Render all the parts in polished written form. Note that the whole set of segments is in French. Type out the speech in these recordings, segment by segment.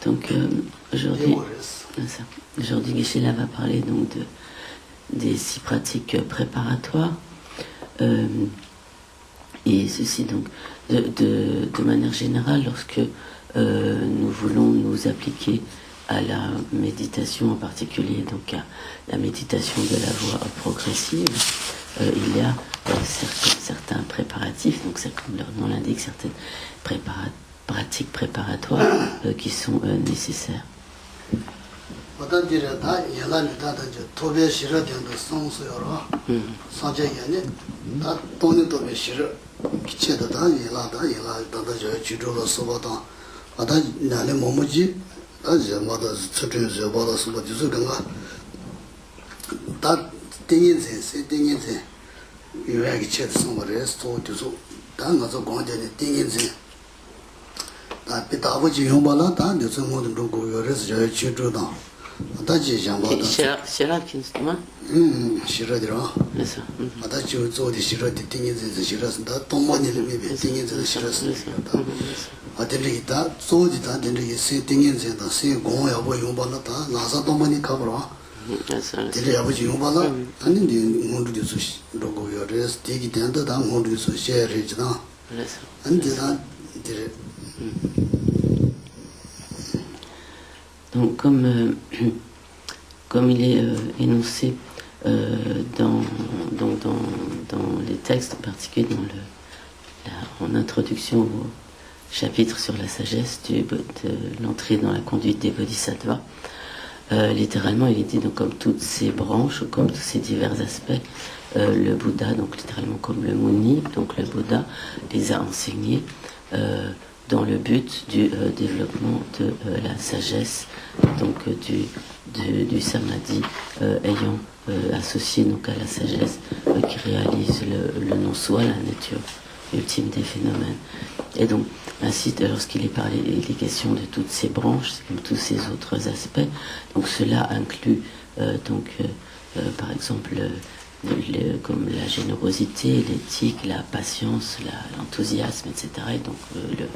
Donc aujourd'hui Geshe-la va parler donc des 6 pratiques préparatoires et ceci donc de manière générale lorsque nous voulons nous appliquer à la méditation en particulier, donc à la méditation de la voie progressive, il y a certains préparatifs, donc c'est comme leur nom l'indique, certaines pratiques préparatoires qui sont nécessaires. Donc comme il est énoncé dans les textes, en particulier en introduction au chapitre sur la sagesse de l'entrée dans la conduite des bodhisattvas, littéralement il est dit donc comme toutes ces branches, comme tous ces divers aspects, le Bouddha, donc littéralement comme le Muni, donc le Bouddha, les a enseignés dans le but du développement de la sagesse, donc du samadhi ayant associé donc à la sagesse qui réalise le non-soi, la nature ultime des phénomènes. Et donc ainsi, lorsqu'il est question de toutes ces branches, comme tous ces autres aspects, donc cela inclut par exemple comme la générosité, l'éthique, la patience, l'enthousiasme, etc. Et donc le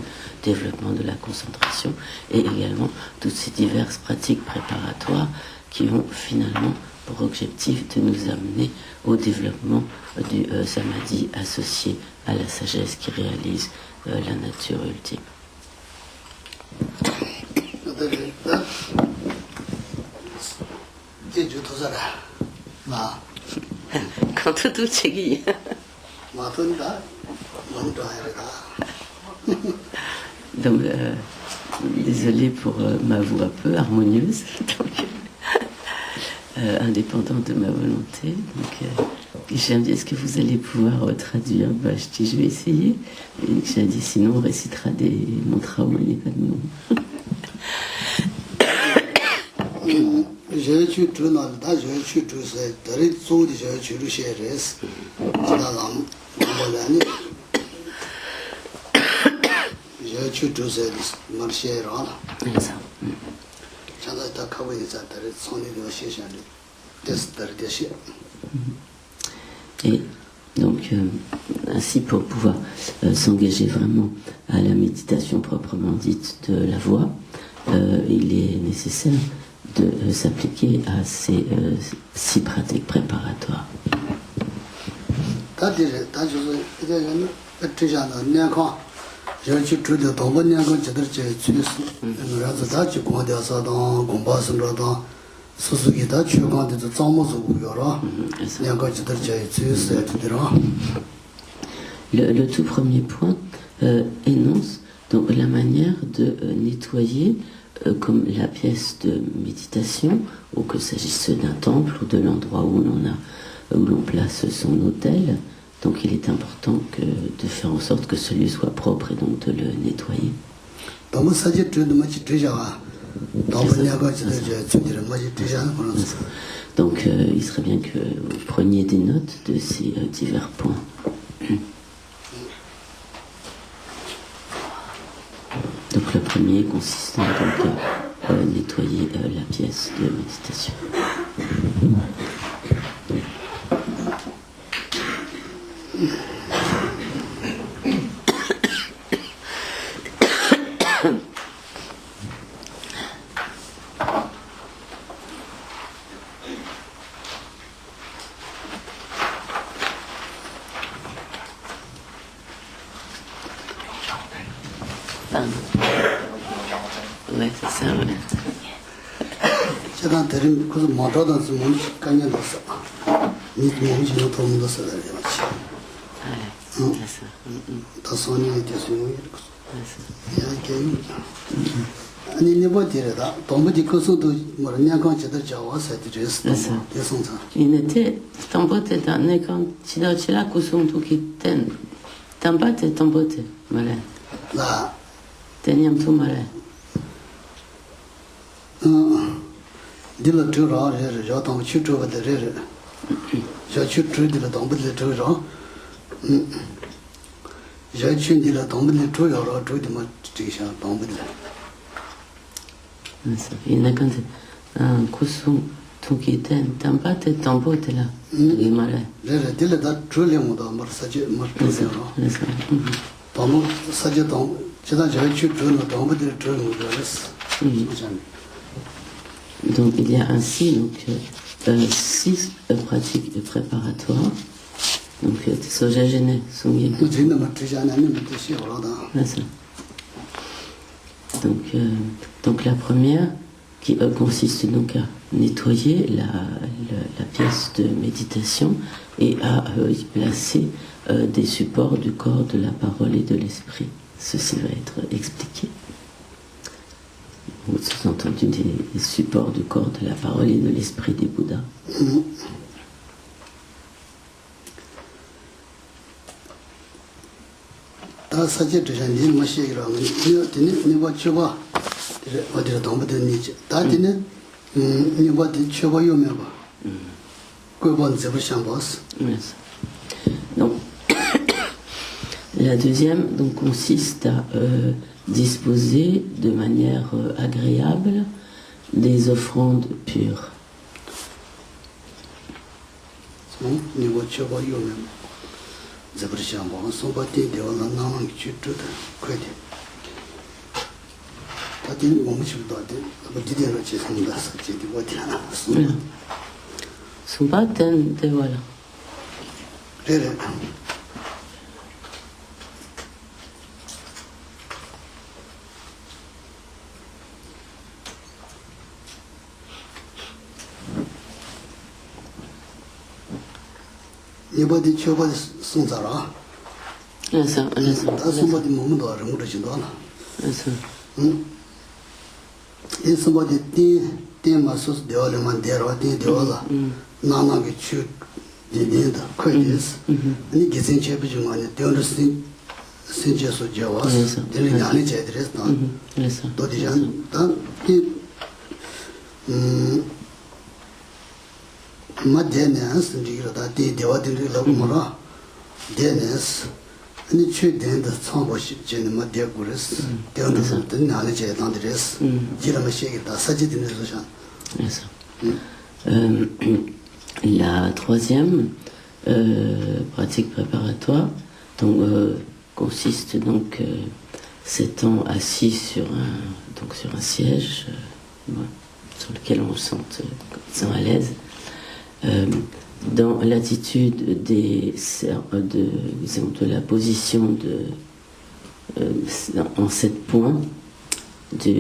développement de la concentration et également toutes ces diverses pratiques préparatoires qui ont finalement pour objectif de nous amener au développement du samadhi associé à la sagesse qui réalise la nature ultime. Quand tout est guillé. Donc, désolé pour ma voix peu harmonieuse, donc, indépendante de ma volonté. Donc, j'ai dit, est-ce que vous allez pouvoir traduire? Je dis, je vais essayer. Et j'ai dit, sinon, on récitera des mantras au Manipadme. Et donc, ainsi pour pouvoir s'engager vraiment à la méditation proprement dite de la voix, il est nécessaire de s'appliquer à ces 6 pratiques préparatoires. Le tout premier point énonce donc la manière de nettoyer comme la pièce de méditation, ou que s'agisse d'un temple ou de l'endroit où l'on place son autel. Donc il est important de faire en sorte que ce lieu soit propre et donc de le nettoyer. Donc il serait bien que vous preniez des notes de ces divers points. Donc le premier consistant donc à nettoyer la pièce de méditation. Ouais, c'est ça, ouais. 제가 들은 그 모자다서 뭔지 까냐도서 니 뭔지 너 도움도서 Ouais, c'est ça. 더 손이 되시는 거 Ouais, 이렇게 아니 네버디라다 동부디 거서도 뭐 냥강 제대로 잡아서 드렸어 대송사 Il était tambote dans les camps, si dans la kusum tu qui ten, tambote tambote, malin. 나 Tenyam tu malin. 딜러 들어 저 동부 추초가 되래 저 추초들 동부들 들어 저 춘딜러 동부들 들어요 저기만 지샤 동부들 Il n'a qu'un kusum tu qui ten, tambote tambote là. Il malin. 레레 딜러다 줄려모도 뭐 사지 뭐 들어요 동부 사지 동 제가 저 추초는 동부들 들어요 그랬어 Donc il y a ainsi donc, 6 pratiques préparatoires. Donc soja gêné, songyé. Donc la première qui consiste donc à nettoyer la pièce de méditation et à y placer des supports du corps, de la parole et de l'esprit. Ceci va être expliqué. Sous-entendu des supports du corps, de la parole et de l'esprit des Bouddhas. Donc, la deuxième donc, consiste à disposer de manière agréable des offrandes pures. Sumbaten de voilà. 이번에 저번에 송자라. 그래서 다섯번에 몸도 아는 거지 너나. 그래서 이 선번에 띠마서 되어려만 되어라. 나나게 추 되는다. 거기서 아니 기생 제비중 안에 되어르신 신제소 저와서 되는 안에 제들에서 그래서 또 디잔 단이 마데네스 ndigiroda de dewadin lagumara denes ani chudenda chamboshi jene madya gures deonda den hale je dandres jirama shegida sajidin reshan. La troisième pratique préparatoire donc, consiste donc s'étant assis sur un siège sur lequel on se sent à l'aise. Dans l'attitude de la position en 7 points,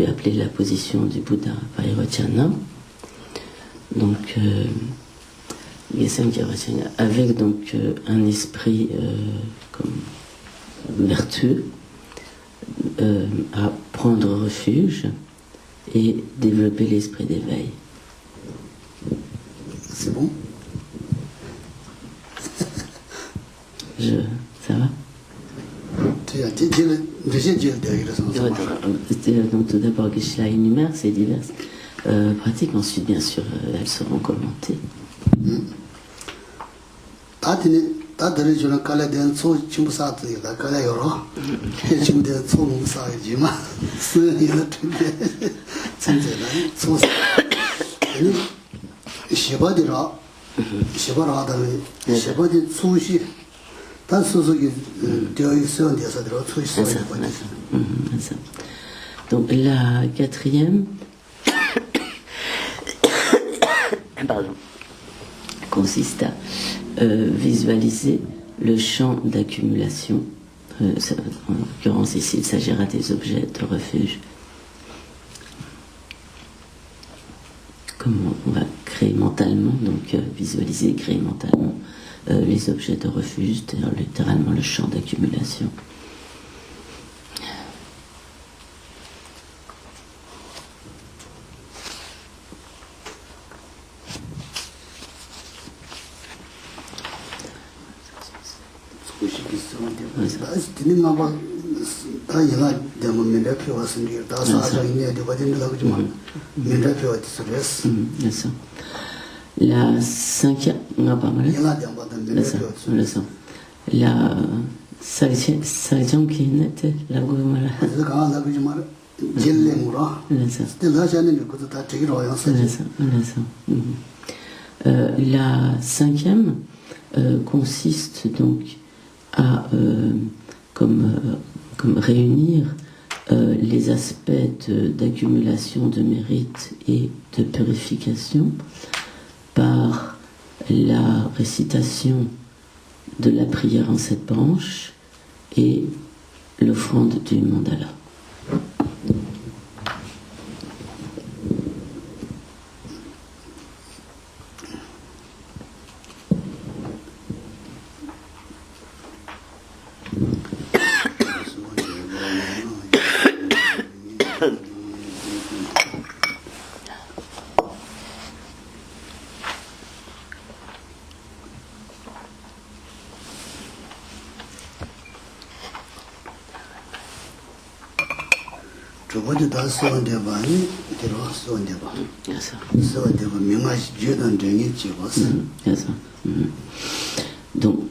appelée la position du Bouddha Vairocana, donc avec donc un esprit comme vertueux à prendre refuge et développer l'esprit d'éveil. C'est bon? Ça va? Donc tout d'abord, Geshe-la énumère ces diverses pratiques, ensuite bien sûr elles seront commentées. 다들 저는 칼레된 소 침부사들이다 칼레 여러 지금된 소무사이지만 쓰이는 텐데 진짜는 소사 아니 시바디라 시바라다는 시바디 수시 단 소속이 되어 있어야 돼서 들어 수시 Donc la quatrième pardon, consiste à visualiser le champ d'accumulation. En l'occurrence ici, il s'agira des objets de refuge. Comment on va créer mentalement, donc visualiser, créer mentalement les objets de refuge, c'est-à-dire littéralement le champ d'accumulation. La cinquième, la cinquième qui était la goumara. La cinquième consiste donc à comme réunir les aspects d'accumulation de mérite et de purification par la récitation de la prière en 7 branches et l'offrande du mandala. Donc,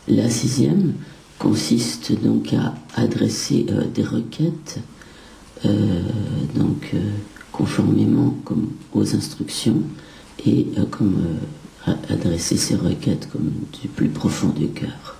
la sixième consiste donc à adresser des requêtes, conformément comme aux instructions et adresser ces requêtes comme du plus profond du cœur.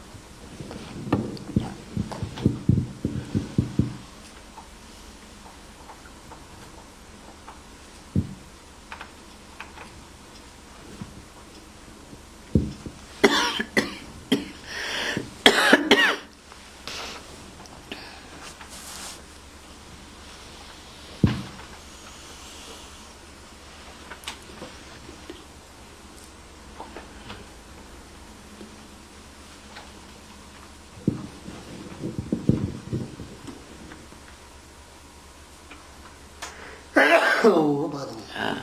Oh, pardon. Ah,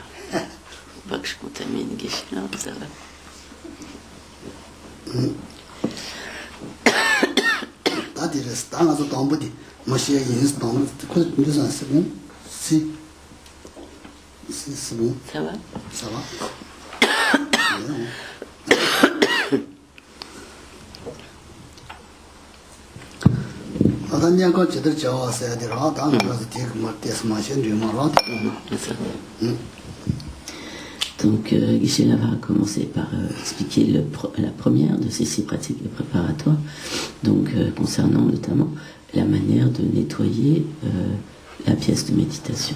pas que je contamine Geshe-la, ça va. Ça va? Ça va. Donc, Geshe-la va commencer par expliquer la première de ces 6 pratiques préparatoires, donc concernant notamment la manière de nettoyer la pièce de méditation.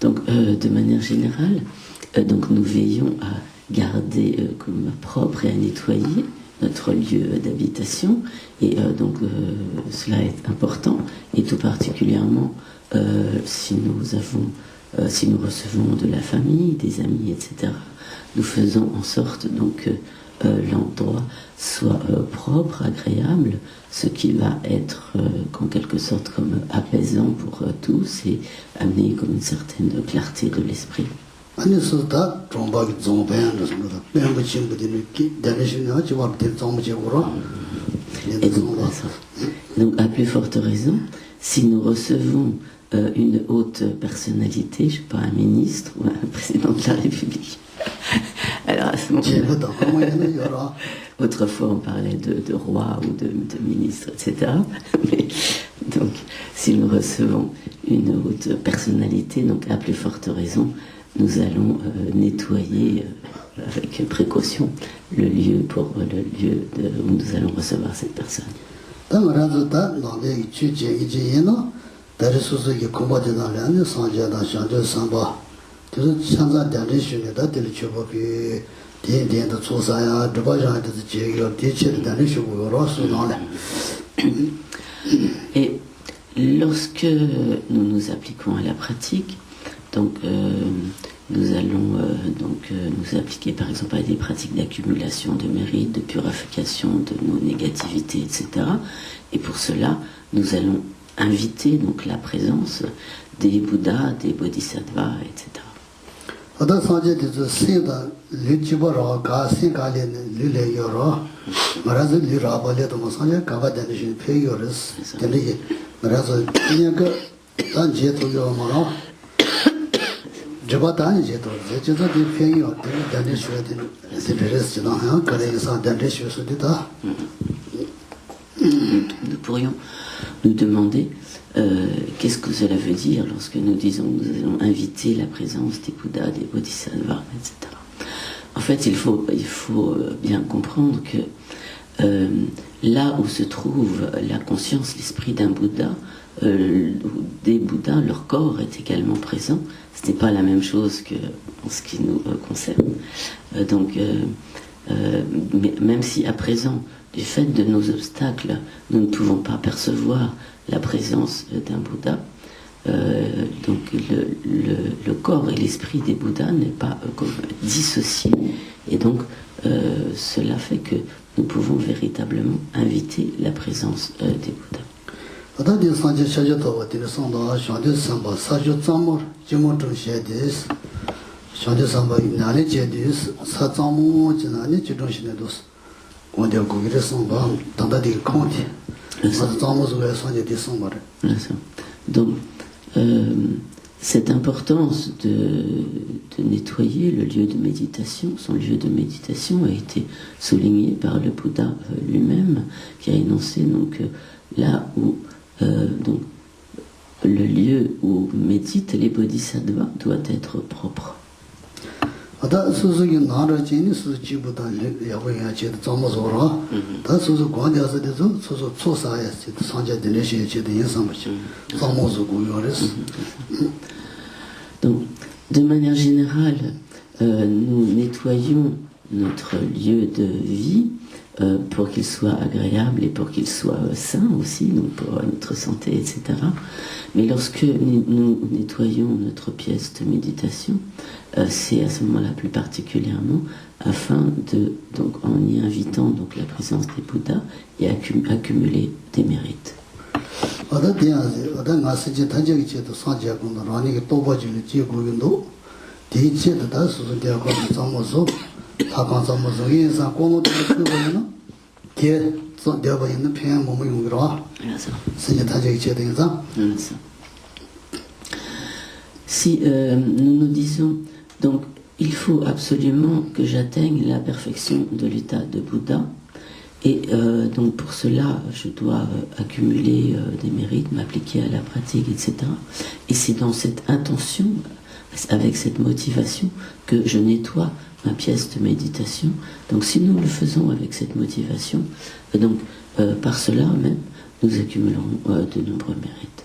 Donc, de manière générale, nous veillons à garder comme propre et à nettoyer notre lieu d'habitation, et cela est important, et tout particulièrement si nous recevons de la famille, des amis, etc. Nous faisons en sorte donc l'endroit soit propre, agréable, ce qui va être en quelque sorte comme apaisant pour tous et amener comme une certaine clarté de l'esprit. Et donc, à plus forte raison, si nous recevons une haute personnalité, je ne sais pas, un ministre ou un président de la République, alors à ce moment-là, autrefois on parlait de roi ou de ministre, etc. Mais, donc, si nous recevons une haute personnalité, donc à plus forte raison, nous allons nettoyer avec précaution le lieu où nous allons recevoir cette personne. Et lorsque nous nous appliquons à la pratique, donc nous allons nous appliquer par exemple à des pratiques d'accumulation de mérite, de purification de nos négativités, etc. Et pour cela, nous allons inviter donc la présence des Bouddhas, des Bodhisattvas, etc. Nous pourrions nous demander qu'est-ce que cela veut dire lorsque nous disons que nous allons inviter la présence des Bouddhas, des Bodhisattvas, etc. En fait, il faut bien comprendre que là où se trouve la conscience, l'esprit d'un Bouddha, des Bouddhas, leur corps est également présent. Ce n'est pas la même chose que en ce qui nous concerne. Mais même si à présent, du fait de nos obstacles, nous ne pouvons pas percevoir la présence d'un Bouddha, donc le corps et l'esprit des Bouddhas n'est pas dissocié. Et donc cela fait que nous pouvons véritablement inviter la présence des Bouddhas. Donc, cette importance de nettoyer le lieu de méditation, son lieu de méditation, a été soulignée par le Bouddha lui-même, qui a énoncé donc là où donc, le lieu où méditent les bodhisattvas doit être propre. Donc, de manière générale, nous nettoyons notre lieu de vie pour qu'il soit agréable et pour qu'il soit sain aussi, donc pour notre santé, etc. Mais lorsque nous nettoyons notre pièce de méditation, c'est à ce moment-là plus particulièrement afin de, donc en y invitant donc la présence des Bouddhas et accumuler des mérites. Si nous nous disons, donc il faut absolument que j'atteigne la perfection de l'état de Bouddha, et donc pour cela je dois accumuler des mérites, m'appliquer à la pratique, etc. Et c'est dans cette intention, avec cette motivation, que je nettoie ma pièce de méditation. Donc si nous le faisons avec cette motivation, donc par cela même, nous accumulerons de nombreux mérites.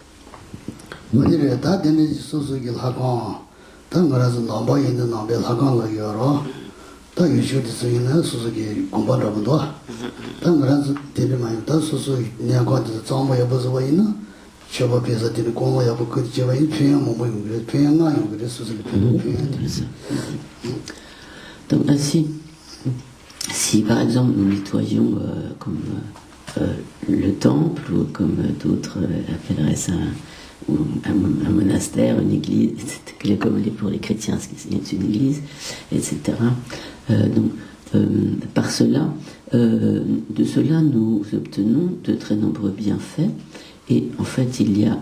Donc ainsi, si par exemple nous nettoyons comme le temple, ou comme d'autres appelleraient ça un monastère, une église, etc., comme pour les chrétiens, c'est une église, etc. Donc, par cela, de cela, nous obtenons de très nombreux bienfaits, et en fait, il y a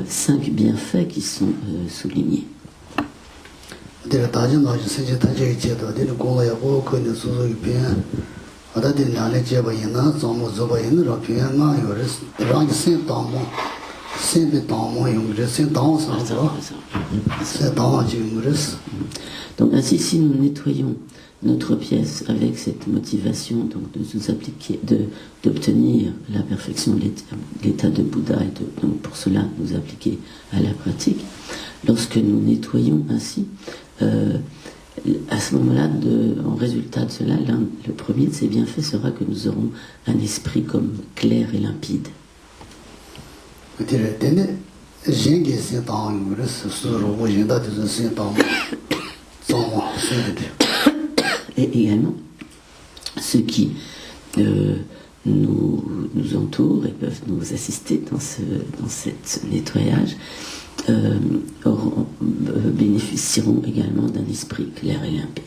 5 bienfaits qui sont soulignés. Donc ainsi, si nous nettoyons notre pièce avec cette motivation donc de nous appliquer, d'obtenir la perfection de l'état de Bouddha, et donc pour cela nous appliquer à la pratique, lorsque nous nettoyons ainsi, à ce moment-là, en résultat de cela, le premier de ces bienfaits sera que nous aurons un esprit comme clair et limpide. Et également, ceux qui nous entourent et peuvent nous assister dans ce nettoyage bénéficieront également d'un esprit clair et limpide.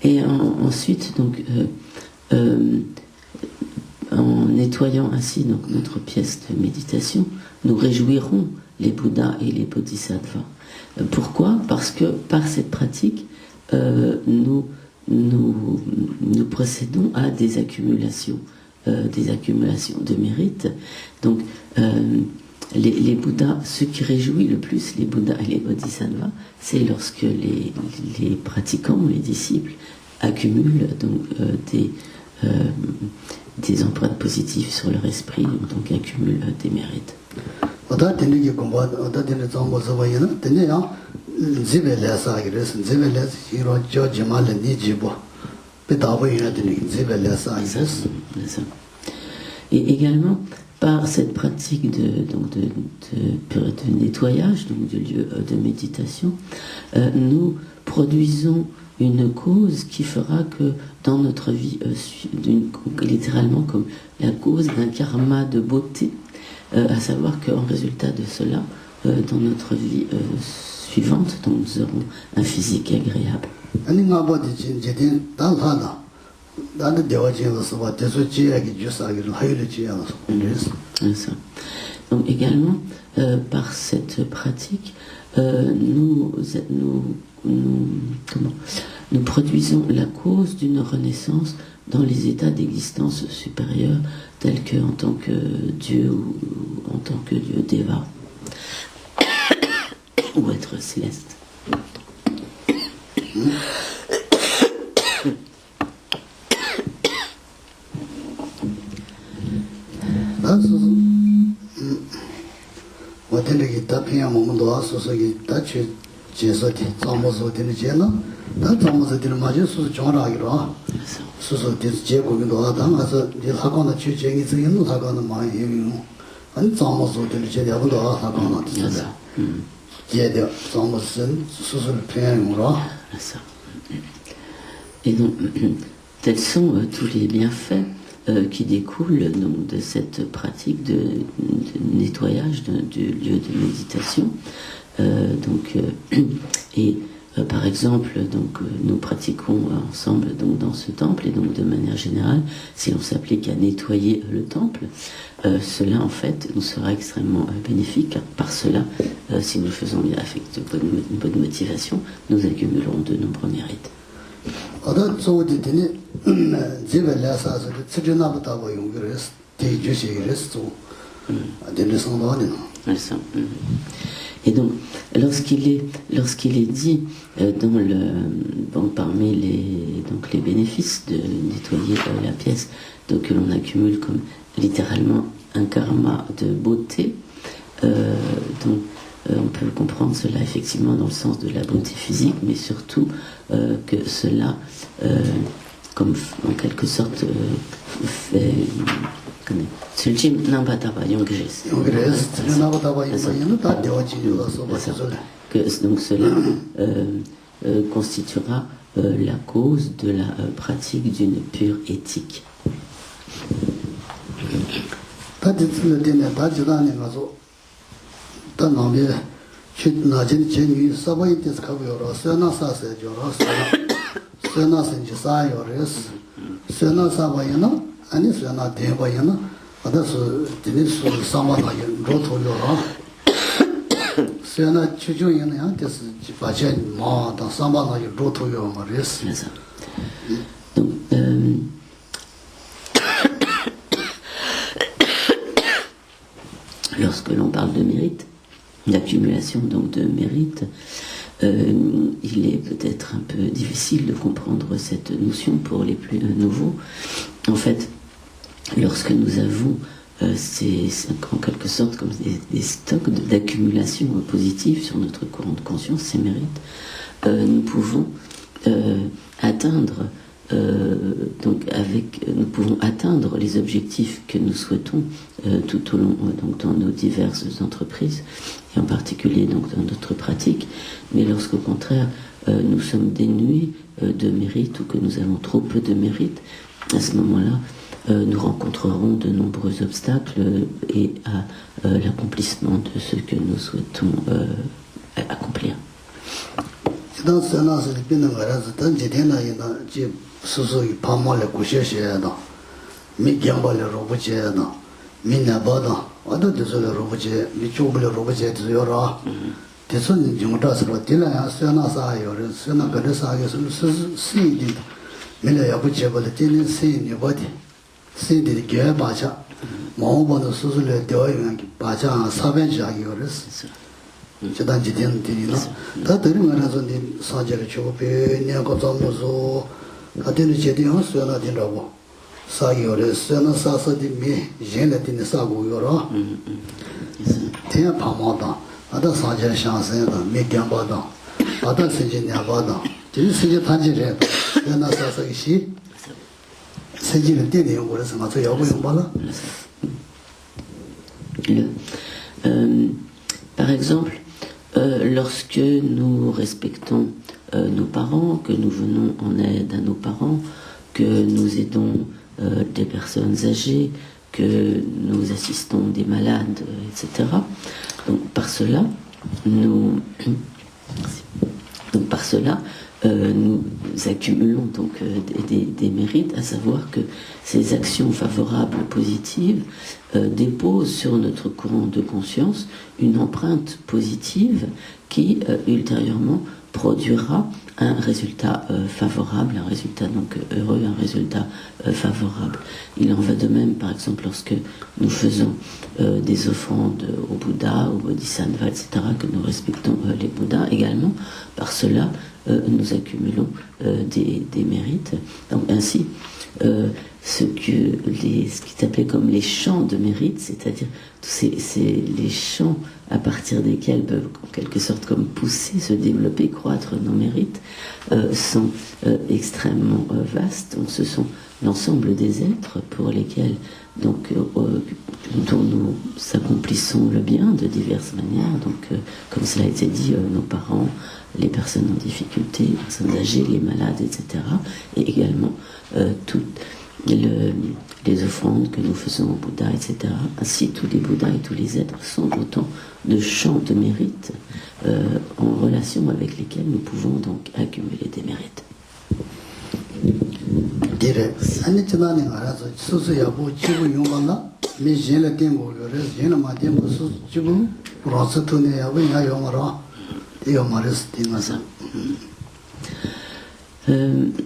Et ensuite, donc, en nettoyant ainsi donc, notre pièce de méditation, nous réjouirons les Bouddhas et les Bodhisattvas. Pourquoi ? Parce que par cette pratique, nous procédons à des accumulations de mérite. Donc, les Bouddhas, ce qui réjouit le plus les Bouddhas et les Bodhisattvas, c'est lorsque les pratiquants, les disciples, accumulent donc, des empreintes positives sur leur esprit, donc accumulent des mérites. Et également, par cette pratique de nettoyage, donc de lieu de méditation, nous produisons une cause qui fera que dans notre vie, littéralement comme la cause d'un karma de beauté, à savoir qu'en résultat de cela, dans notre vie suivante, donc nous aurons un physique agréable. Donc également, par cette pratique, nous produisons la cause d'une renaissance dans les états d'existence supérieurs, tels que en tant que Dieu ou en tant que Dieu Deva, ou être céleste. Et donc, tels sont tous les bienfaits qui découlent donc, de cette pratique de nettoyage du lieu de méditation. Par exemple, donc, nous pratiquons ensemble donc, dans ce temple, et donc de manière générale, si l'on s'applique à nettoyer le temple, cela en fait nous sera extrêmement bénéfique, car par cela, si nous le faisons bien avec une bonne motivation, nous accumulerons de nombreux mérites. Et donc, lorsqu'il est dit parmi les bénéfices de nettoyer la pièce, donc que l'on accumule comme littéralement un karma de beauté, donc on peut comprendre cela effectivement dans le sens de la beauté physique, mais surtout que cela, comme en quelque sorte, fait... Donc cela constituera la cause de la pratique d'une pure éthique. Donc, lorsque l'on parle de mérite, d'accumulation donc de mérite, il est peut-être un peu difficile de comprendre cette notion pour les plus nouveaux. En fait, lorsque nous avons c'est en quelque sorte comme des stocks d'accumulation positive sur notre courant de conscience, ces mérites, nous pouvons atteindre nous pouvons atteindre les objectifs que nous souhaitons tout au long donc dans nos diverses entreprises et en particulier donc dans notre pratique. Mais lorsqu'au contraire nous sommes dénués de mérite ou que nous avons trop peu de mérite, à ce moment-là nous rencontrerons de nombreux obstacles et à l'accomplissement de ce que nous souhaitons accomplir. Par exemple, lorsque nous respectons nos parents, que nous venons en aide à nos parents, que nous aidons des personnes âgées, que nous assistons des malades, etc. Donc par cela, nous accumulons donc des mérites, à savoir que ces actions favorables, positives, déposent sur notre courant de conscience une empreinte positive qui ultérieurement produira un résultat favorable, un résultat donc heureux, un résultat favorable. Il en va de même, par exemple, lorsque nous faisons des offrandes au Bouddha, au Bodhisattva, etc., que nous respectons les Bouddhas également. Par cela, nous accumulons des mérites. Donc ainsi, ce qui est appelé comme les champs de mérite, c'est-à-dire c'est les champs à partir desquels peuvent en quelque sorte comme pousser, se développer, croître nos mérites, sont extrêmement vastes. Donc ce sont l'ensemble des êtres pour lesquels donc dont nous accomplissons le bien de diverses manières. Donc comme cela a été dit, nos parents, les personnes en difficulté, les personnes âgées, les malades, etc. Et également toutes les offrandes que nous faisons au Bouddha, etc. Ainsi, tous les Bouddhas et tous les êtres sont autant de champs de mérite en relation avec lesquels nous pouvons donc accumuler des mérites.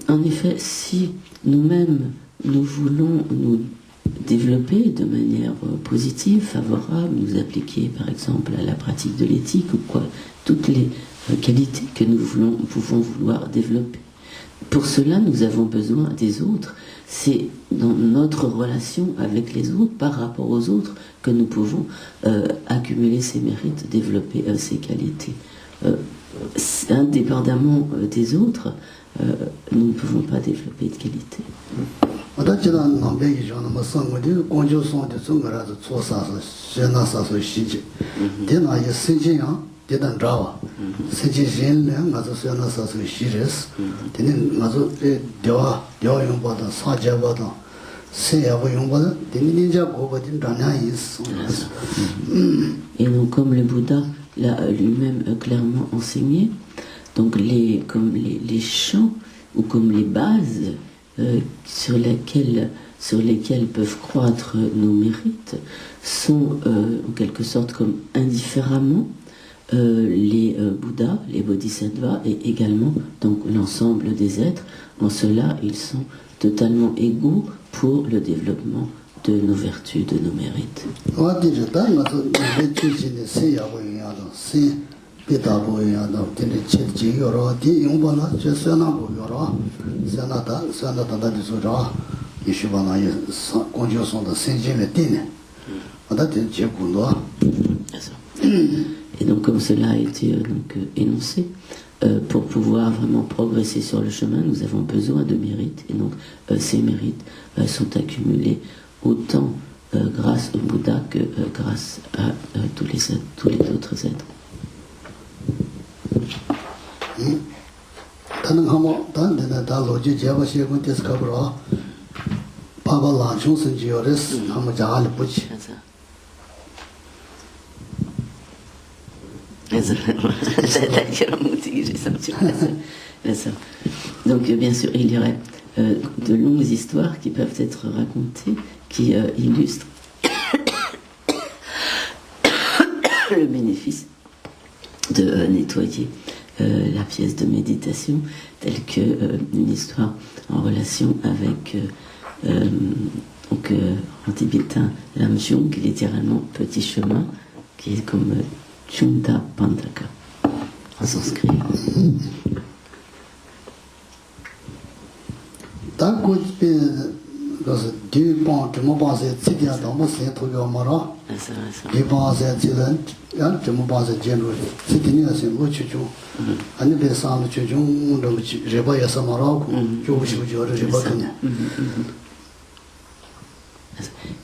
En effet, si nous-mêmes nous voulons nous développer de manière positive, favorable, nous appliquer par exemple à la pratique de l'éthique ou quoi, toutes les qualités que nous pouvons vouloir développer pour cela, nous avons besoin des autres. C'est dans notre relation avec les autres, par rapport aux autres, que nous pouvons accumuler ces mérites, développer ces qualités. Indépendamment des autres, nous ne pouvons pas développer de qualité. Et donc, comme le Bouddha l'a lui-même clairement enseigné, donc comme les champs ou comme les bases sur lesquelles peuvent croître nos mérites sont en quelque sorte comme indifféremment les Bouddhas, les Bodhisattvas et également donc l'ensemble des êtres. En cela, ils sont totalement égaux pour le développement de nos vertus, de nos mérites. Et donc comme cela a été énoncé, pour pouvoir vraiment progresser sur le chemin, nous avons besoin de mérites. Et donc ces mérites sont accumulés autant grâce au Bouddha que grâce à tous les autres êtres. Donc bien sûr, il y aurait de longues histoires qui peuvent être racontées, qui illustrent le bénéfice de nettoyer la pièce de méditation, telle que une histoire en relation avec en tibétain Lamjung, qui est littéralement petit chemin, qui est comme Chunda Pandaka en sanskrit.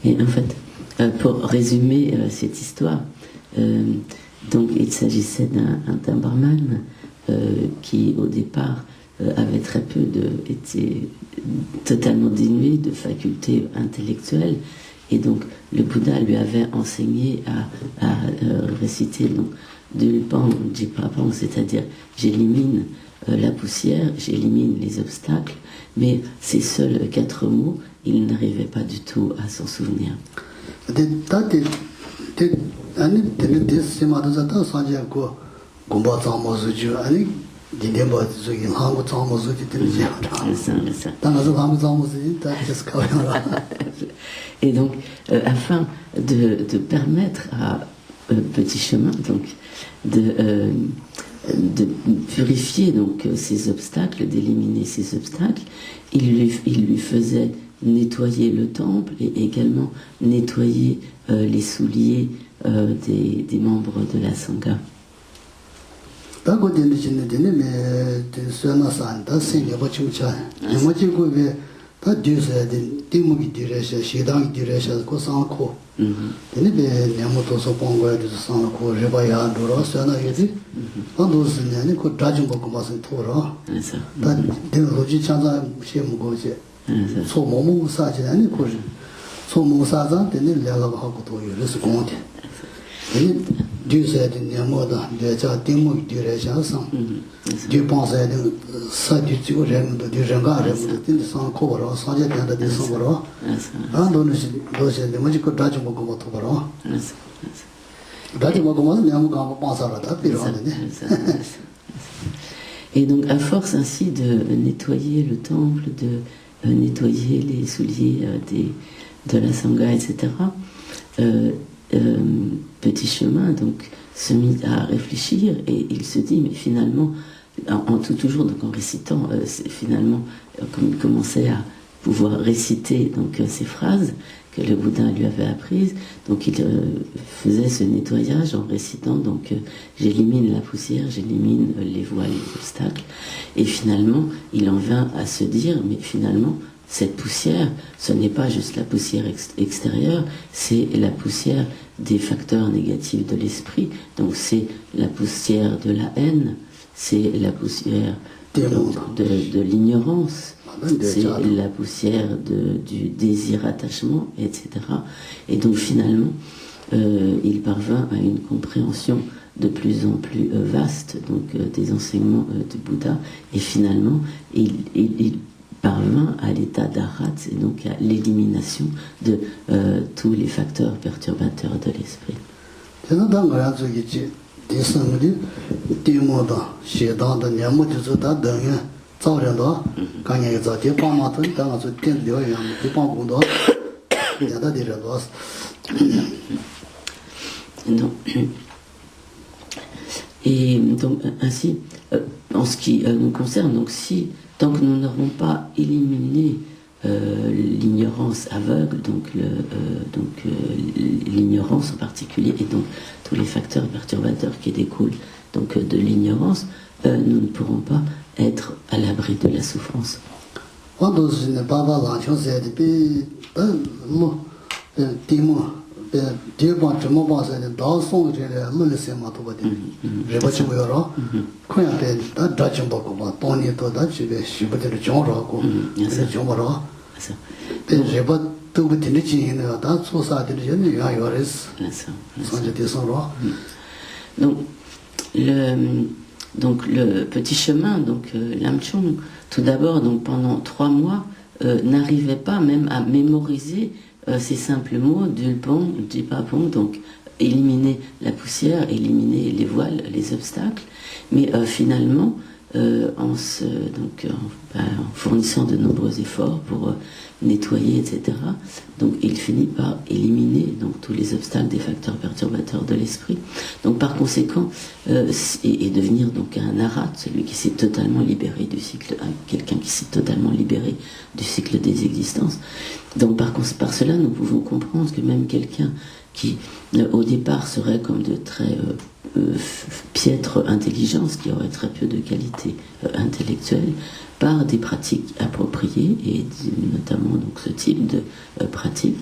Et en fait, pour résumer cette histoire, donc il s'agissait d'un barman qui au départ avait très peu était totalement dénué de facultés intellectuelles, et donc le Bouddha lui avait enseigné à réciter donc Dulpan Jipapang, c'est-à-dire j'élimine la poussière, j'élimine les obstacles, mais ces seuls 4 mots, il n'arrivait pas du tout à s'en souvenir. Et donc, afin de permettre à Petit Chemin donc, de purifier donc, ces obstacles, d'éliminer ces obstacles, il lui faisait nettoyer le temple et également nettoyer les souliers des membres de la Sangha. Et donc, à force ainsi de nettoyer le temple, de nettoyer les souliers de la Sangha, etc., Petit Chemin donc se mit à réfléchir et il se dit, mais finalement, toujours donc en récitant, finalement, comme il commençait à pouvoir réciter donc ces phrases que le Bouddha lui avait apprises, donc il faisait ce nettoyage en récitant donc j'élimine la poussière, j'élimine les voiles, les obstacles, et finalement il en vint à se dire mais finalement cette poussière, ce n'est pas juste la poussière extérieure, c'est la poussière des facteurs négatifs de l'esprit, donc c'est la poussière de la haine, c'est la poussière de l'ignorance, c'est la poussière du désir-attachement, etc. Et donc finalement, il parvint à une compréhension de plus en plus vaste donc, des enseignements du Bouddha, et finalement, il parvint à l'état d'Arhat, et donc à l'élimination de tous les facteurs perturbateurs de l'esprit. Et donc ainsi, en ce qui nous concerne, donc si tant que nous n'aurons pas éliminé l'ignorance aveugle, donc l'ignorance en particulier, et donc tous les facteurs perturbateurs qui découlent donc de l'ignorance, nous ne pourrons pas être à l'abri de la souffrance. Donc le petit chemin, donc Lamchung, tout d'abord, donc pendant 3 mois, n'arrivait pas même à mémoriser ces simples mots Dulpong, Jipapong, donc éliminer la poussière, éliminer les voiles, les obstacles, mais finalement, en fournissant de nombreux efforts pour nettoyer, etc., donc il finit par éliminer donc, tous les obstacles des facteurs perturbateurs de l'esprit. Donc par conséquent, et devenir donc un arat, celui qui s'est totalement libéré du cycle, quelqu'un qui s'est totalement libéré du cycle des existences. Donc par cela, nous pouvons comprendre que même quelqu'un qui, au départ, serait comme de très piètre intelligence, qui aurait très peu de qualité intellectuelle, par des pratiques appropriées, et notamment donc ce type de pratique,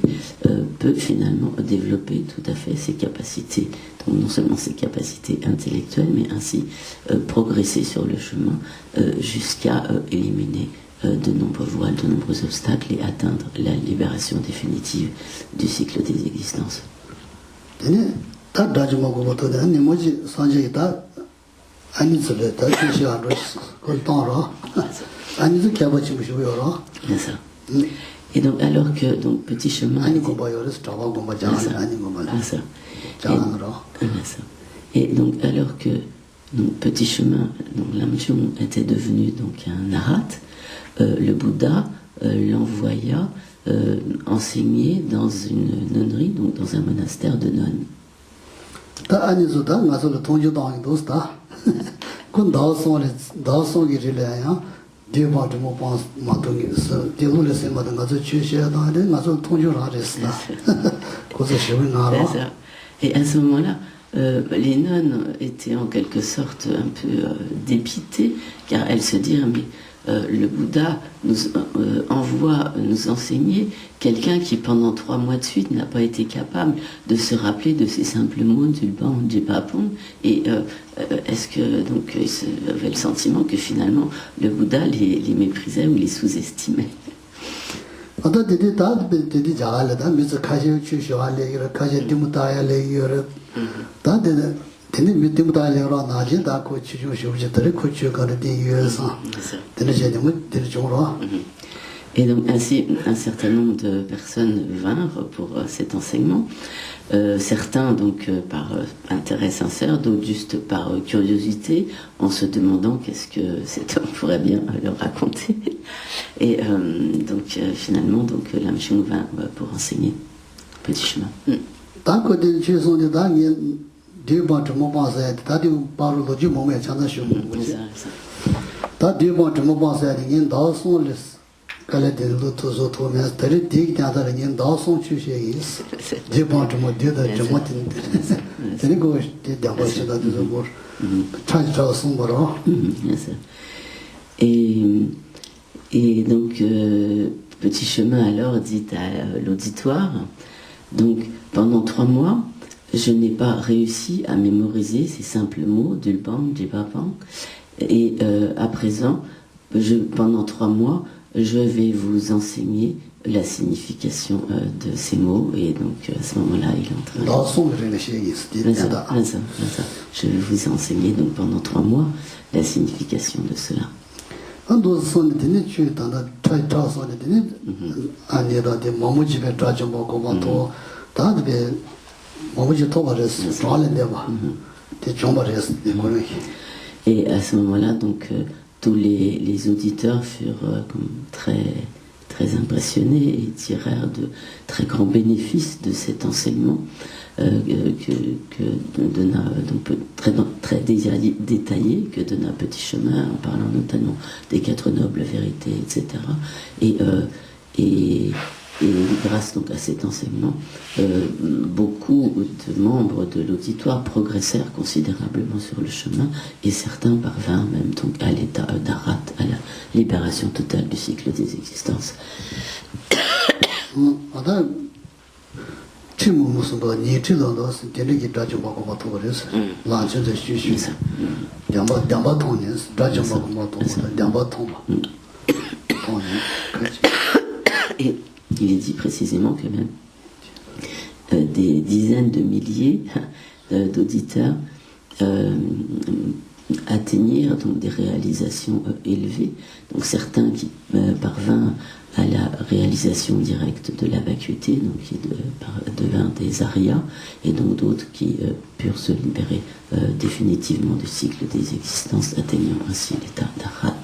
peut finalement développer tout à fait ses capacités, donc non seulement ses capacités intellectuelles, mais ainsi progresser sur le chemin jusqu'à éliminer de nombreux voiles, de nombreux obstacles, et atteindre la libération définitive du cycle des existences. Et donc alors que donc petit chemin et donc alors que donc petit chemin, donc Lamchung était devenu donc un arat, le Bouddha l'envoya enseigner dans une nonnerie, donc dans un monastère de nonnes. Et à ce moment-là, les nonnes étaient en quelque sorte un peu dépitées, car elles se dirent mais le Bouddha nous envoie nous enseigner quelqu'un qui pendant 3 mois de suite n'a pas été capable de se rappeler de ces simples mots du Ban, du Papon, et est-ce que donc ils avaient le sentiment que finalement le Bouddha les méprisait ou les sous-estimait? Et donc ainsi un certain nombre de personnes vinrent pour cet enseignement, certains donc par intérêt sincère, d'autres juste par curiosité, en se demandant qu'est-ce que cet homme pourrait bien leur raconter. Et donc finalement donc Lamchung vint pour enseigner petit chemin. deux bancs de mon pensée, t'as dit par le Dieu mon mère, t'as dit t'as deux bancs de mon pensée, il y a dans son liste. Quand les autres autres mais t'as dit que t'as dit dans son tuché deux bancs de mon Dieu, de mon t'es né gauche, t'es d'abord c'est là de bord. T'as dit ça son bord. Et donc, Petit Chemin alors dit à l'auditoire, donc pendant 3 mois, je n'ai pas réussi à mémoriser ces simples mots, Dulbang, Jibabang, et à présent, pendant 3 mois, je vais vous enseigner la signification de ces mots, et donc à ce moment-là, il est en train je vais vous enseigner donc pendant 3 mois la signification de cela. Et à ce moment-là, donc, tous les auditeurs furent très impressionnés et tirèrent de très grands bénéfices de cet enseignement que donna donc très détaillé que donna Petit Chemin, en parlant notamment des 4 nobles vérités, etc. Et grâce donc à cet enseignement, beaucoup de membres de l'auditoire progressèrent considérablement sur le chemin, et certains parvinrent même donc à l'état d'Arat, à la libération totale du cycle des existences. Et il est dit précisément que même des dizaines de milliers d'auditeurs atteignirent donc des réalisations élevées. Donc certains qui parvinrent à la réalisation directe de la vacuité, donc qui devinrent des arias, et donc d'autres qui purent se libérer définitivement du cycle des existences, atteignant ainsi l'état d'Arat.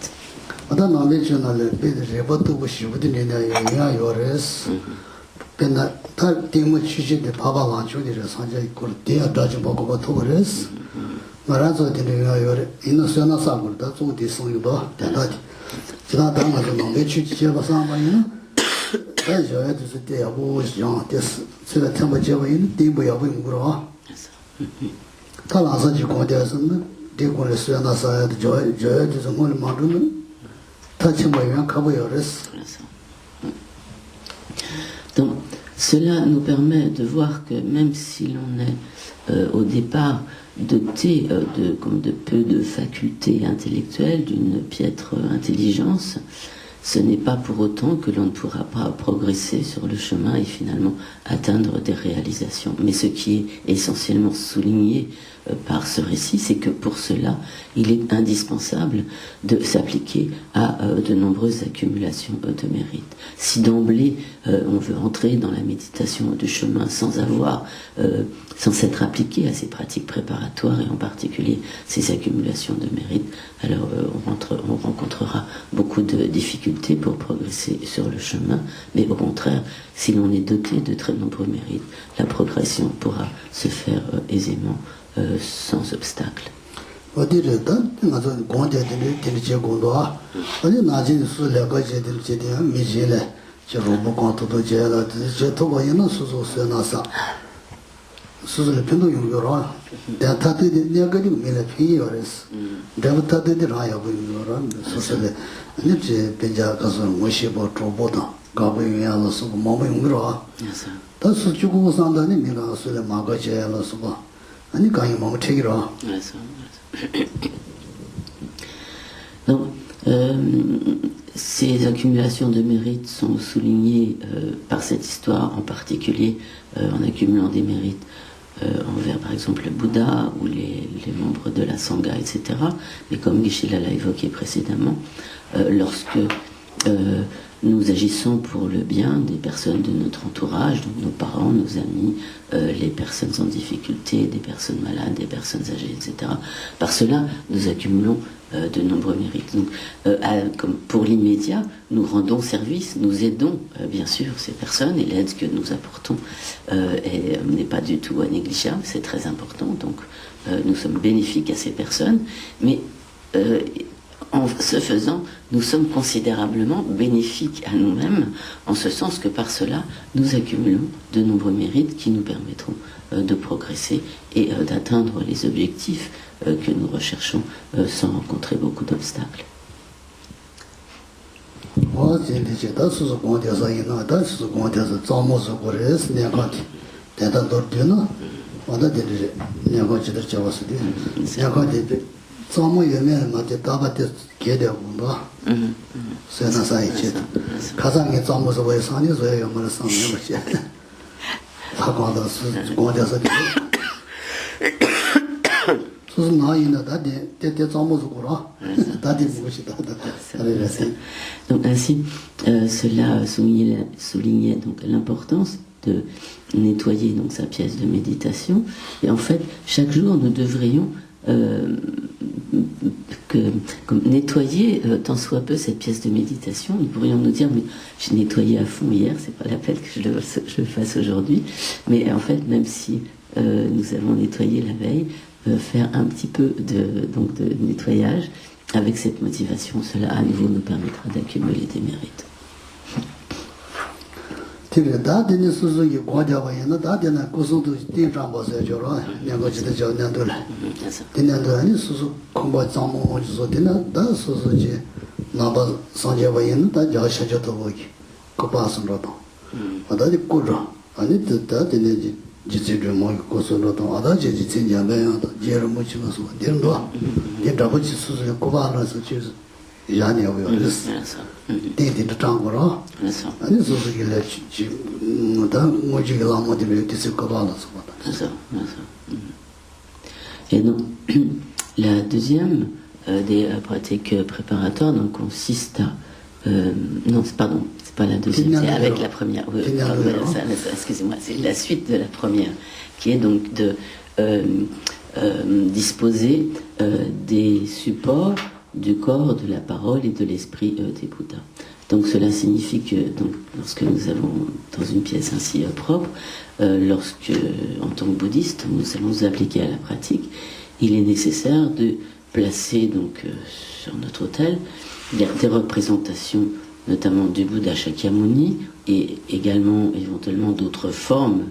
Donc, cela nous permet de voir que même si l'on est au départ doté de peu de facultés intellectuelles, d'une piètre intelligence, ce n'est pas pour autant que l'on ne pourra pas progresser sur le chemin et finalement atteindre des réalisations. Mais ce qui est essentiellement souligné par ce récit, c'est que pour cela, il est indispensable de s'appliquer à de nombreuses accumulations de mérite. Si d'emblée on veut entrer dans la méditation du chemin sans s'être appliqué à ces pratiques préparatoires et en particulier ces accumulations de mérite, alors on rencontrera beaucoup de difficultés pour progresser sur le chemin. Mais au contraire, si l'on est doté de très nombreux mérites, la progression pourra se faire aisément, sans obstacle. Donc, ces accumulations de mérites sont soulignées par cette histoire, en particulier en accumulant des mérites envers par exemple le Bouddha ou les membres de la Sangha, etc. Mais comme Geshe-la l'a évoqué précédemment, lorsque nous agissons pour le bien des personnes de notre entourage, donc nos parents, nos amis, les personnes en difficulté, des personnes malades, des personnes âgées, etc. Par cela, nous accumulons de nombreux mérites. Donc, comme pour l'immédiat, nous rendons service, nous aidons bien sûr ces personnes, et l'aide que nous apportons n'est pas du tout négligeable, c'est très important. Donc nous sommes bénéfiques à ces personnes, mais en ce faisant, nous sommes considérablement bénéfiques à nous-mêmes, en ce sens que par cela, nous accumulons de nombreux mérites qui nous permettront de progresser et d'atteindre les objectifs que nous recherchons sans rencontrer beaucoup d'obstacles. Donc ainsi, cela soulignait donc l'importance de nettoyer donc sa pièce de méditation. Et en fait, chaque jour, nous devrions nettoyer tant soit peu cette pièce de méditation. Nous pourrions nous dire, mais j'ai nettoyé à fond hier, c'est pas la peine que je le fasse aujourd'hui. Mais en fait, même si nous avons nettoyé la veille, faire un petit peu de nettoyage avec cette motivation, cela à nouveau nous permettra d'accumuler des mérites. Et donc, la deuxième des pratiques préparatoires donc, consiste à... non, pardon, c'est pas la deuxième, c'est avec la première. Oui, excusez-moi, c'est la suite de la première, qui est donc de disposer des supports du corps, de la parole et de l'esprit des Bouddhas. Donc cela signifie que donc, lorsque nous avons dans une pièce ainsi propre, lorsque en tant que bouddhiste nous allons nous appliquer à la pratique, il est nécessaire de placer donc sur notre autel des représentations, notamment du Bouddha Shakyamuni et également éventuellement d'autres formes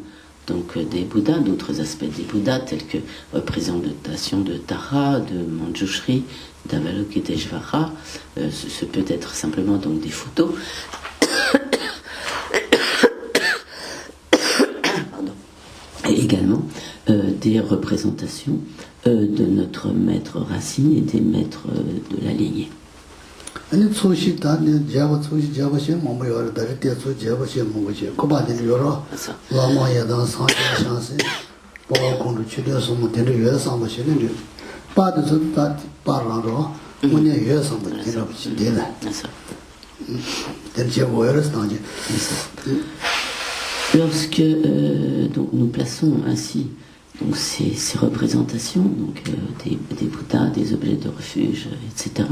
donc des Bouddhas, d'autres aspects des Bouddhas tels que représentation de Tara, de Manjushri, d'Avalokiteshvara. Ce peut être simplement donc des photos. Pardon. Et également des représentations de notre maître Racine et des maîtres de la lignée. Lorsque donc, nous plaçons ainsi donc, ces représentations donc, des Bouddhas, des objets de refuge, etc.,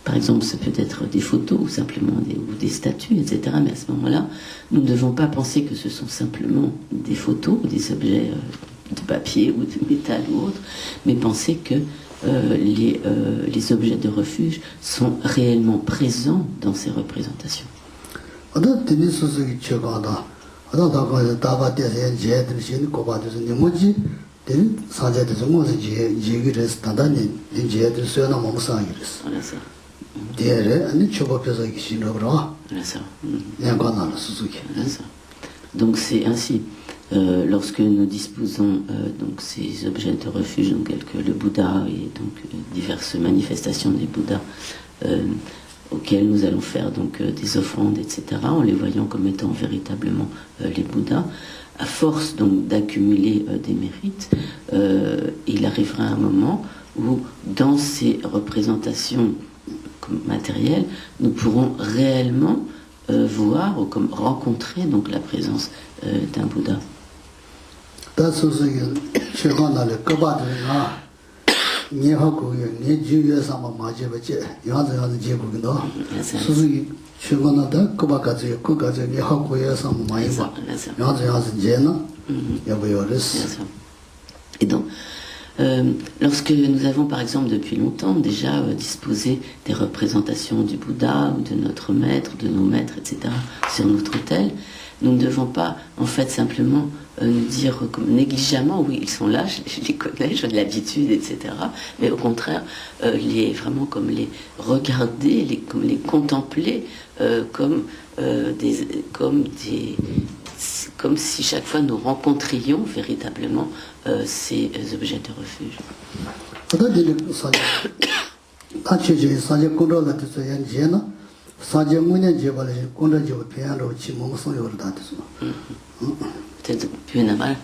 par exemple, ça peut être des photos ou simplement des statues, etc. Mais à ce moment-là, nous ne devons pas penser que ce sont simplement des photos ou des objets de papier ou de métal ou autre, mais penser que les objets de refuge sont réellement présents dans ces représentations. Donc c'est ainsi. Lorsque nous disposons donc ces objets de refuge, donc tels que le Bouddha et donc diverses manifestations des Bouddhas auxquels nous allons faire donc des offrandes, etc., en les voyant comme étant véritablement les Bouddhas, à force donc d'accumuler des mérites, il arrivera un moment où dans ces représentations comme matériel, nous pourrons réellement voir ou comme rencontrer donc la présence d'un Bouddha. Et donc, lorsque nous avons par exemple depuis longtemps déjà disposé des représentations du Bouddha ou de notre maître, de nos maîtres, etc. sur notre autel, nous ne devons pas en fait simplement nous dire comme négligemment, oui, ils sont là, je les connais, j'ai de l'habitude, etc. Mais au contraire, vraiment comme les regarder, comme les contempler, comme si chaque fois nous rencontrions véritablement ces objets de refuge. Peut-être plus normal.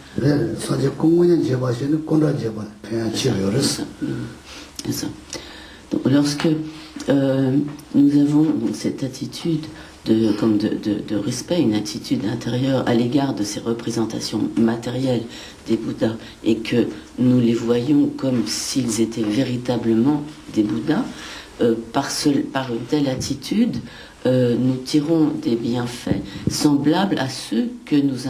Donc, lorsque nous avons donc, cette attitude de respect, une attitude intérieure à l'égard de ces représentations matérielles des Bouddhas et que nous les voyons comme s'ils étaient véritablement des Bouddhas, par une telle attitude, nous tirons des bienfaits semblables à ceux que nous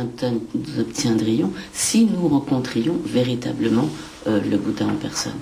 obtiendrions si nous rencontrions véritablement le Bouddha en personne.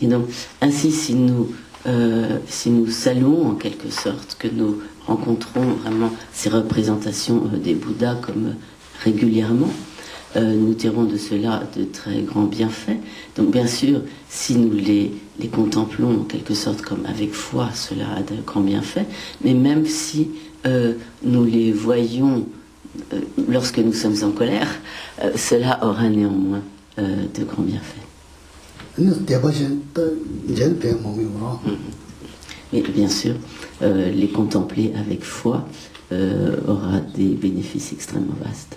Et donc, ainsi, si nous saluons en quelque sorte que nous rencontrons vraiment ces représentations des Bouddhas comme régulièrement, nous tirons de cela de très grands bienfaits. Donc bien sûr, si nous les contemplons en quelque sorte comme avec foi, cela a de grands bienfaits, mais même si nous les voyons lorsque nous sommes en colère, cela aura néanmoins de grands bienfaits. Mais bien sûr, les contempler avec foi aura des bénéfices extrêmement vastes.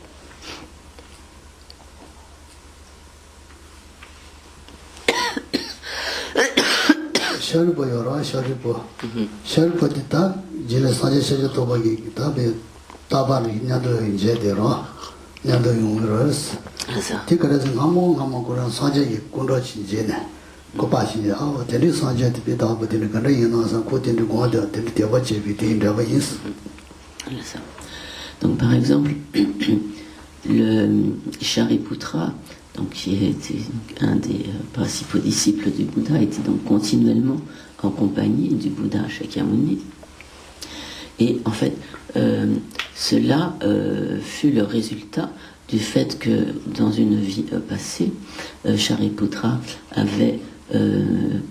Donc par exemple, le Shariputra, donc, qui était un des principaux disciples du Bouddha, était donc continuellement en compagnie du Bouddha Shakyamuni. Et en fait, cela fut le résultat du fait que dans une vie passée, Shariputra avait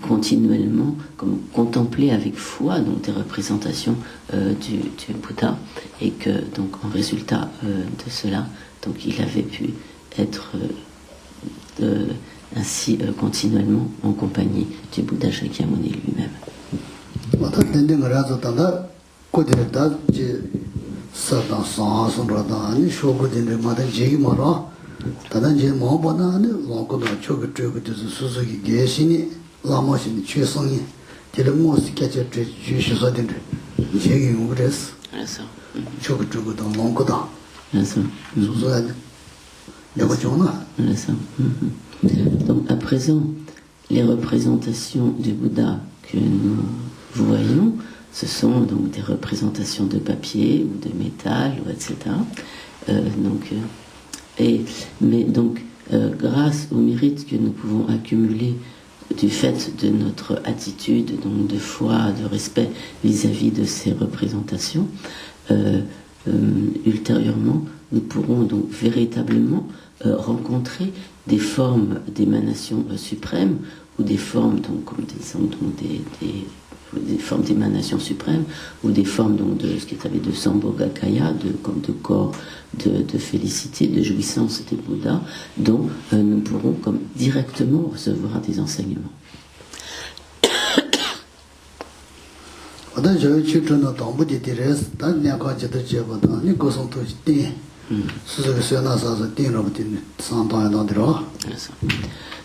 continuellement contemplé avec foi donc, des représentations du Bouddha, et que donc en résultat de cela, donc il avait pu être ainsi continuellement en compagnie du Bouddha Shakyamuni lui-même. Donc à présent, les représentations du Bouddha que nous voyons, ce sont donc des représentations de papier ou de métal, etc. Mais grâce au mérite que nous pouvons accumuler du fait de notre attitude donc de foi, de respect vis-à-vis de ces représentations, ultérieurement, nous pourrons donc véritablement rencontrer des formes d'émanation suprême ou des formes, donc, comme disons, donc des formes d'émanation suprême ou des formes donc, de ce qui est appelé de Sambhogakaya, comme de corps de félicité, de jouissance des Bouddhas, dont nous pourrons comme directement recevoir des enseignements.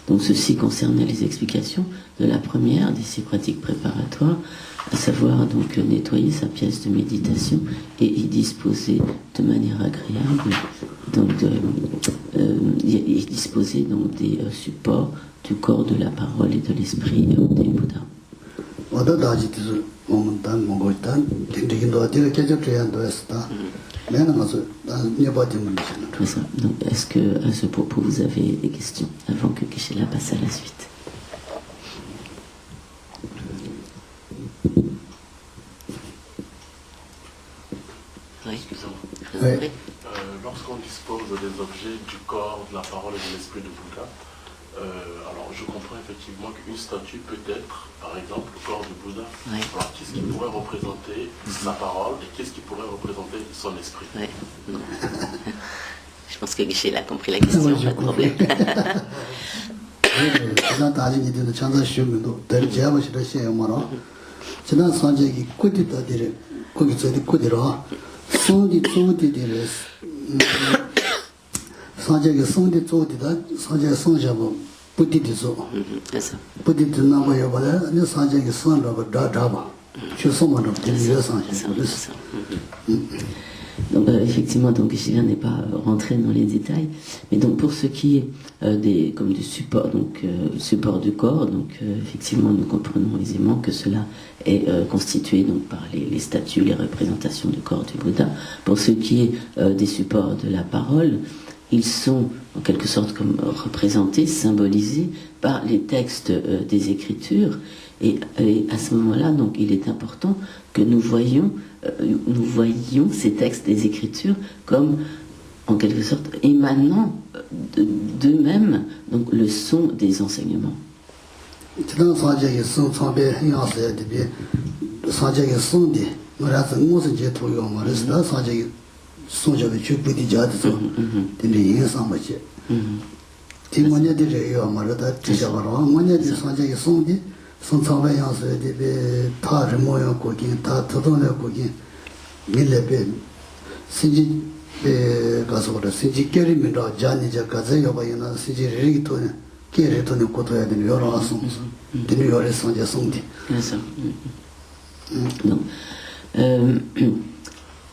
Donc ceci concernait les explications de la première des 6 pratiques préparatoires, à savoir donc nettoyer sa pièce de méditation et y disposer de manière agréable, donc y disposer donc des supports du corps, de la parole et de l'esprit des Bouddhas. Donc, est-ce que à ce propos vous avez des questions avant que Geshe-la passe à la suite? Oui. Excusez-moi. Oui. Lorsqu'on dispose des objets du corps, de la parole et de l'esprit de Bouddha, alors je comprends effectivement qu'une statue peut être, par exemple, le corps du Bouddha. Oui. Alors qu'est-ce qui pourrait représenter sa parole et qu'est-ce qui pourrait représenter son esprit? Oui. Je pense que Geshe-la a compris la question, pas de problème. Donc effectivement, donc Geshe-la n'est pas rentré dans les détails, mais donc pour ce qui est des supports, donc support du corps, donc effectivement nous comprenons aisément que cela est constitué donc par les statues, les représentations du corps du Bouddha. Pour ce qui est des supports de la parole, ils sont en quelque sorte comme représentés, symbolisés par les textes des Écritures, et à ce moment-là, donc il est important que nous voyions ces textes des Écritures comme en quelque sorte émanant d'eux-mêmes donc le son des enseignements.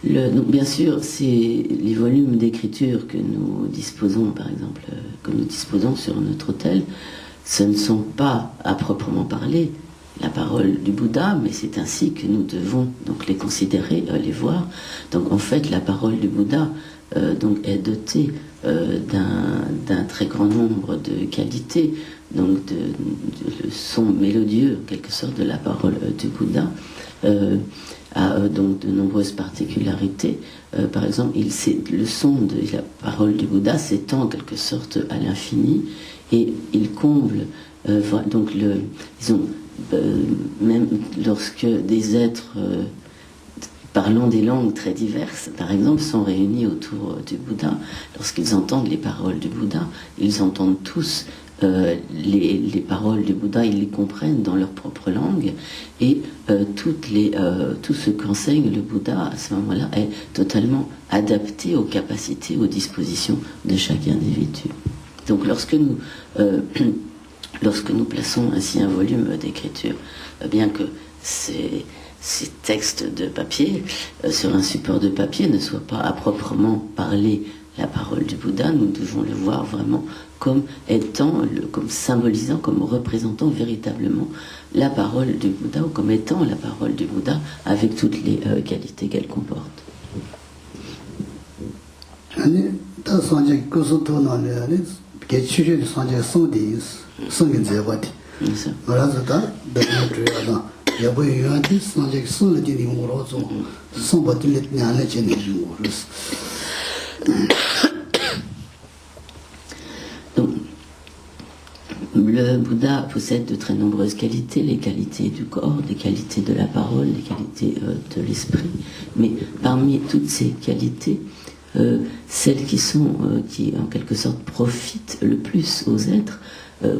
Donc, bien sûr, c'est les volumes d'écriture que nous disposons, par exemple, que nous disposons sur notre autel, ce ne sont pas, à proprement parler, la parole du Bouddha, mais c'est ainsi que nous devons donc les considérer, les voir. Donc, en fait, la parole du Bouddha donc, est dotée d'un très grand nombre de qualités, donc le son mélodieux, en quelque sorte, de la parole du Bouddha. A donc de nombreuses particularités. Par exemple, le son de la parole du Bouddha s'étend en quelque sorte à l'infini et il comble donc disons, même lorsque des êtres parlant des langues très diverses, par exemple, sont réunis autour du Bouddha, lorsqu'ils entendent les paroles du Bouddha, ils entendent tous les paroles du Bouddha, ils les comprennent dans leur propre langue, et tout ce qu'enseigne le Bouddha à ce moment-là est totalement adapté aux capacités, aux dispositions de chaque individu. Donc lorsque nous plaçons ainsi un volume d'écriture, bien que ces textes de papier sur un support de papier ne soient pas à proprement parler la parole du Bouddha, nous devons le voir vraiment comme étant, comme symbolisant, comme représentant véritablement la parole du Bouddha, ou comme étant la parole du Bouddha avec toutes les qualités qu'elle comporte. Le Bouddha possède de très nombreuses qualités, les qualités du corps, les qualités de la parole, les qualités de l'esprit. Mais parmi toutes ces qualités, celles qui en quelque sorte profitent le plus aux êtres,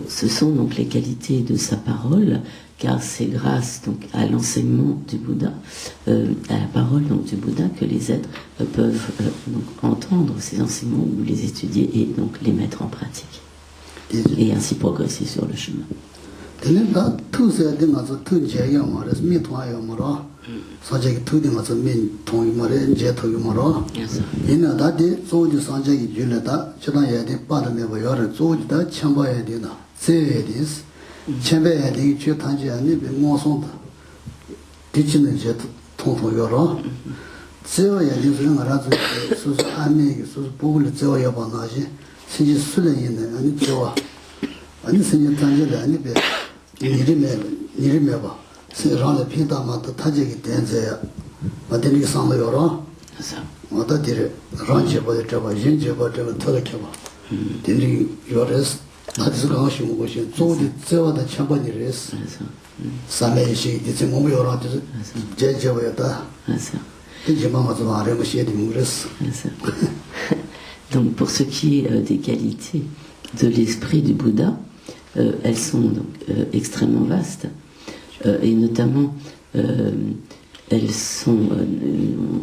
ce sont donc les qualités de sa parole, car c'est grâce donc à l'enseignement du Bouddha, à la parole donc du Bouddha, que les êtres peuvent donc entendre ces enseignements ou les étudier et donc les mettre en pratique. Et ainsi progresser sur le chemin. Donc pour ce qui est des qualités de l'esprit du Bouddha, elles sont donc extrêmement vastes, et notamment elles sont,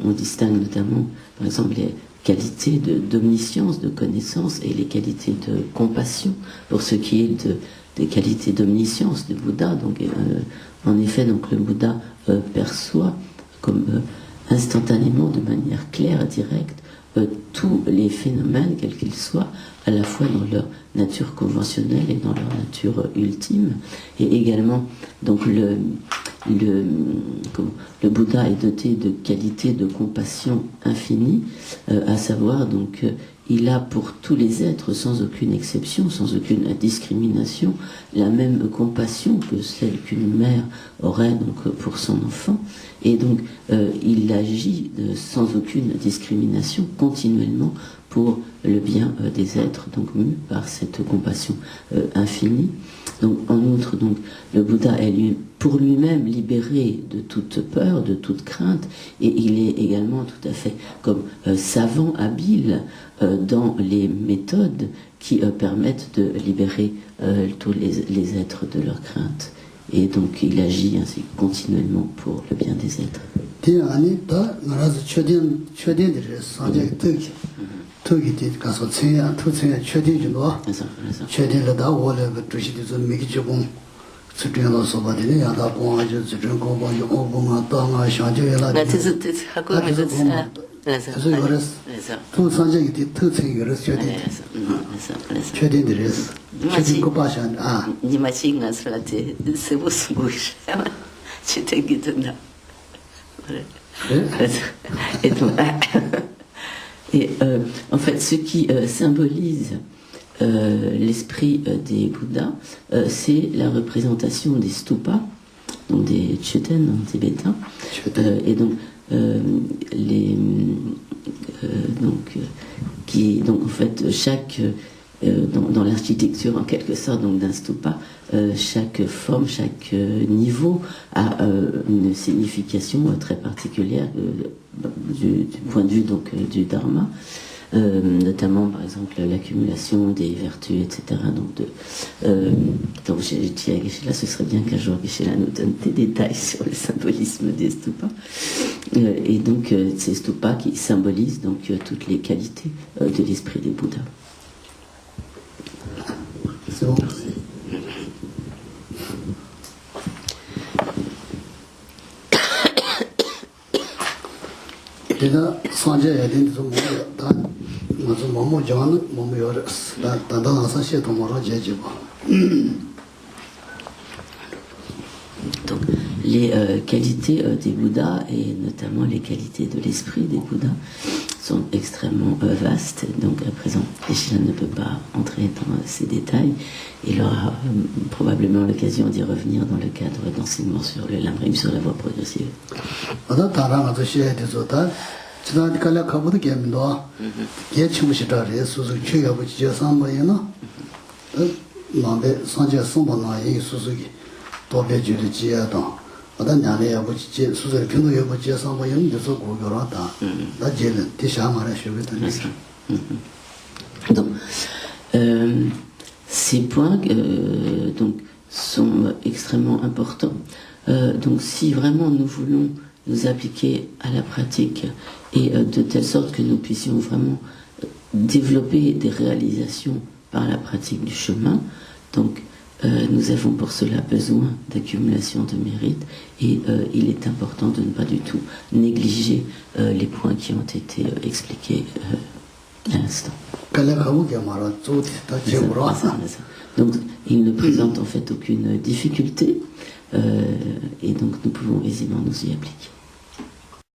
on distingue notamment par exemple les qualités d'omniscience, de connaissance, et les qualités de compassion. Pour ce qui est des qualités d'omniscience du Bouddha, donc en effet donc le Bouddha perçoit comme instantanément, de manière claire et directe, tous les phénomènes, quels qu'ils soient, à la fois dans leur nature conventionnelle et dans leur nature ultime. Et également, donc le Bouddha est doté de qualités de compassion infinie, à savoir donc il a pour tous les êtres, sans aucune exception, sans aucune discrimination, la même compassion que celle qu'une mère aurait donc pour son enfant, et donc il agit sans aucune discrimination continuellement pour le bien des êtres, donc mu par cette compassion infinie. Donc, en outre, donc, le Bouddha est pour lui-même libéré de toute peur, de toute crainte, et il est également tout à fait comme savant, habile dans les méthodes qui permettent de libérer tous les êtres de leur crainte. Et donc il agit ainsi continuellement pour le bien des êtres. Et en fait, ce qui symbolise l'esprit des Bouddhas, c'est la représentation des stupas, donc des chuten en tibétain, et donc donc en fait chaque dans l'architecture en quelque sorte donc d'un stupa, chaque forme, chaque niveau a une signification très particulière du point de vue donc du dharma, notamment par exemple l'accumulation des vertus, etc. Donc j'ai dit à Geshe-la, ce serait bien qu'un jour Geshe-la nous donne des détails sur le symbolisme des stupas, et donc ces stupas qui symbolisent donc toutes les qualités de l'esprit des Bouddhas. Donc les qualités des Bouddhas, et notamment les qualités de l'esprit des Bouddhas, sont extrêmement vastes. Donc à présent, Geshe-la ne peut pas entrer dans ces détails. Il aura probablement l'occasion d'y revenir dans le cadre d'enseignement sur le Lamrim, sur la voie progressive. Donc 남배 산제 송번나에 수수기 도배주의 지야다. 어떤 년에 아버지 수술 병도 여보지 상고 연구소 고교라다. 나제는 대샤마라 쇼베다. Donc, ces points donc, sont extrêmement importants. Donc, si vraiment nous voulons nous appliquer à la pratique et de telle sorte que nous puissions vraiment développer des réalisations par la pratique du chemin, donc nous avons pour cela besoin d'accumulation de mérite et il est important de ne pas du tout négliger les points qui ont été expliqués à l'instant. Donc il ne présente en fait aucune difficulté et donc nous pouvons aisément nous y appliquer.